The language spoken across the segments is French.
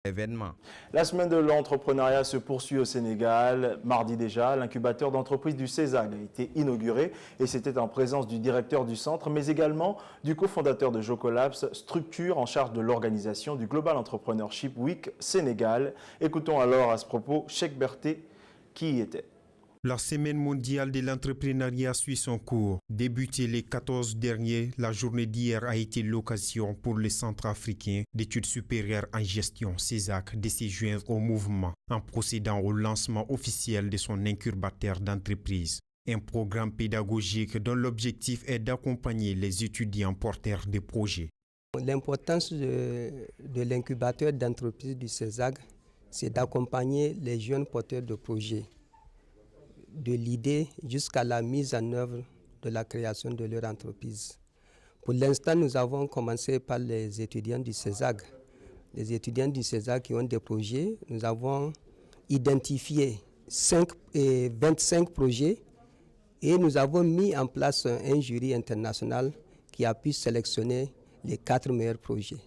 événement. La semaine de l'entrepreneuriat se poursuit au Sénégal. Mardi déjà, l'incubateur d'entreprise du CESAG a été inauguré et c'était en présence du directeur du centre, mais également du cofondateur de Jocolabs, structure en charge de l'organisation du Global Entrepreneurship Week Sénégal. Écoutons alors à ce propos Cheikh Berté qui y était. La semaine mondiale de l'entrepreneuriat suit son cours. Débutée les 14 derniers, la journée d'hier a été l'occasion pour le Centre africain d'études supérieures en gestion CESAC de se joindre au mouvement en procédant au lancement officiel de son incubateur d'entreprise. Un programme pédagogique dont l'objectif est d'accompagner les étudiants porteurs de projets. L'importance de l'incubateur d'entreprise du CESAC, c'est d'accompagner les jeunes porteurs de projets, de l'idée jusqu'à la mise en œuvre de la création de leur entreprise. Pour l'instant, nous avons commencé par les étudiants du CESAC. Les étudiants du CESAC qui ont des projets, nous avons identifié 25 projets et nous avons mis en place un jury international qui a pu sélectionner les 4 meilleurs projets.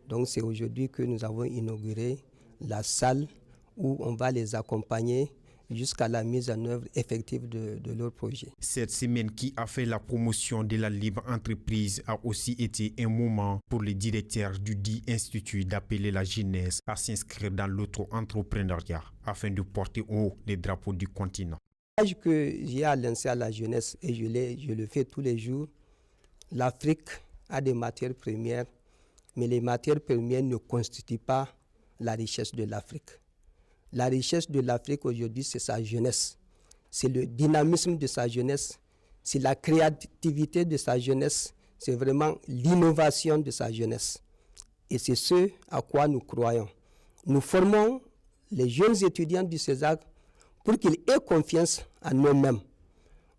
Donc c'est aujourd'hui que nous avons inauguré la salle où on va les accompagner jusqu'à la mise en œuvre effective de leur projet. Cette semaine qui a fait la promotion de la libre entreprise a aussi été un moment pour le directeur du dit institut d'appeler la jeunesse à s'inscrire dans l'auto-entrepreneuriat afin de porter haut les drapeaux du continent. Le message que j'ai à lancer à la jeunesse, et je le fais tous les jours, l'Afrique a des matières premières, mais les matières premières ne constituent pas la richesse de l'Afrique. La richesse de l'Afrique aujourd'hui, c'est sa jeunesse. C'est le dynamisme de sa jeunesse, c'est la créativité de sa jeunesse, c'est vraiment l'innovation de sa jeunesse. Et c'est ce à quoi nous croyons. Nous formons les jeunes étudiants du CESAC pour qu'ils aient confiance en eux-mêmes.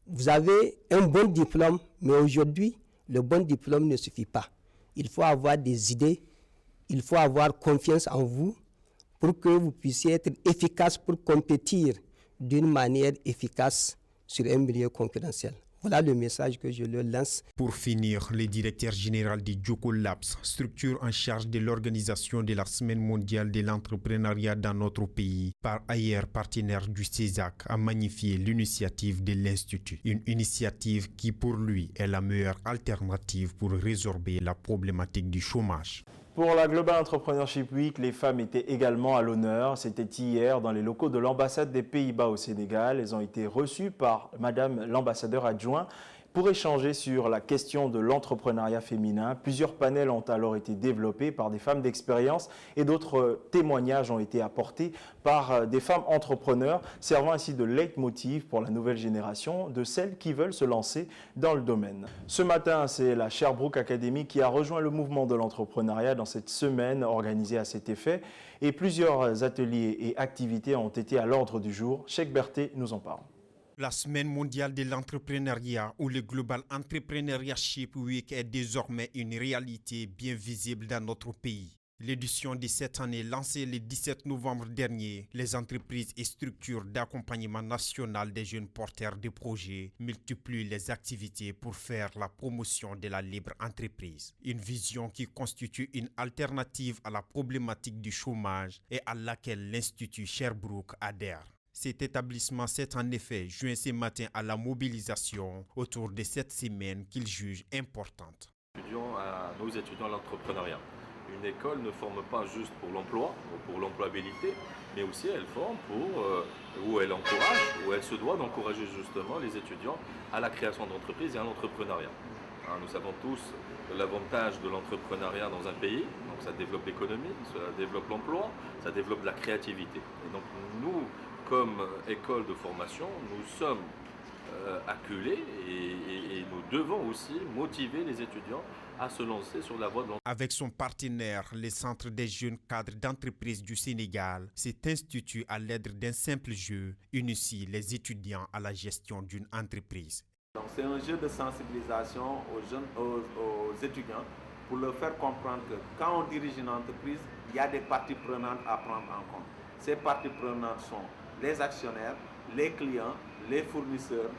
Vous avez un bon diplôme, mais aujourd'hui, le bon diplôme ne suffit pas. Il faut avoir des idées, il faut avoir confiance en vous, pour que vous puissiez être efficace pour compétir d'une manière efficace sur un milieu concurrentiel. Voilà le message que je leur lance. Pour finir, le directeur général de Jocolabs, structure en charge de l'organisation de la Semaine mondiale de l'entrepreneuriat dans notre pays, par ailleurs partenaire du CESAC, a magnifié l'initiative de l'Institut. Une initiative qui pour lui est la meilleure alternative pour résorber la problématique du chômage. Pour la Global Entrepreneurship Week, les femmes étaient également à l'honneur. C'était hier dans les locaux de l'ambassade des Pays-Bas au Sénégal. Elles ont été reçues par Madame l'ambassadeur adjoint pour échanger sur la question de l'entrepreneuriat féminin. Plusieurs panels ont alors été développés par des femmes d'expérience et d'autres témoignages ont été apportés par des femmes entrepreneurs, servant ainsi de leitmotiv pour la nouvelle génération de celles qui veulent se lancer dans le domaine. Ce matin, c'est la Sherbrooke Academy qui a rejoint le mouvement de l'entrepreneuriat dans cette semaine organisée à cet effet. Et plusieurs ateliers et activités ont été à l'ordre du jour. Cheikh Berté nous en parle. La semaine mondiale de l'entrepreneuriat ou le Global Entrepreneurship Week est désormais une réalité bien visible dans notre pays. L'édition de cette année, lancée le 17 novembre dernier, les entreprises et structures d'accompagnement national des jeunes porteurs de projets multiplient les activités pour faire la promotion de la libre entreprise. Une vision qui constitue une alternative à la problématique du chômage et à laquelle l'Institut Sherbrooke adhère. Cet établissement s'est en effet joint ce matin à la mobilisation autour de cette semaine qu'il juge importante. Nous étudions l'entrepreneuriat. Une école ne forme pas juste pour l'emploi ou pour l'employabilité, mais aussi elle forme où elle encourage, où elle se doit d'encourager justement les étudiants à la création d'entreprises et à l'entrepreneuriat. Nous savons tous l'avantage de l'entrepreneuriat dans un pays, donc ça développe l'économie, ça développe l'emploi, ça développe la créativité. Et donc nous, comme école de formation, nous sommes acculés et nous devons aussi motiver les étudiants à se lancer sur la voie de l'entrepreneuriat. Avec son partenaire, le Centre des jeunes cadres d'entreprise du Sénégal, cet institut, à l'aide d'un simple jeu, initie les étudiants à la gestion d'une entreprise. C'est un jeu de sensibilisation aux étudiants pour leur faire comprendre que quand on dirige une entreprise, il y a des parties prenantes à prendre en compte. Ces parties prenantes sont les actionnaires, les clients, les fournisseurs,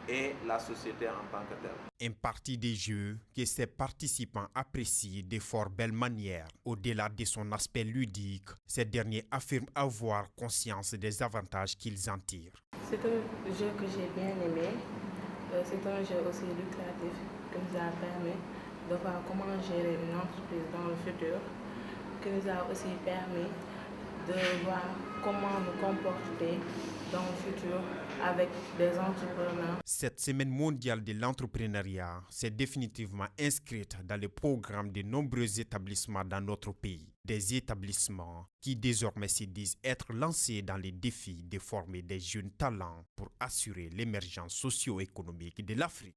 et la société en tant que telle. Un parti des jeux que ses participants apprécient de fort belle manière. Au-delà de son aspect ludique, ces derniers affirment avoir conscience des avantages qu'ils en tirent. C'est un jeu que j'ai bien aimé. C'est un jeu aussi lucratif qui nous a permis de voir comment gérer une entreprise dans le futur, qui nous a aussi permis de voir comment nous comporter dans le futur avec des entrepreneurs. Cette semaine mondiale de l'entrepreneuriat s'est définitivement inscrite dans le programme de nombreux établissements dans notre pays. Des établissements qui désormais se disent être lancés dans les défis de former des jeunes talents pour assurer l'émergence socio-économique de l'Afrique.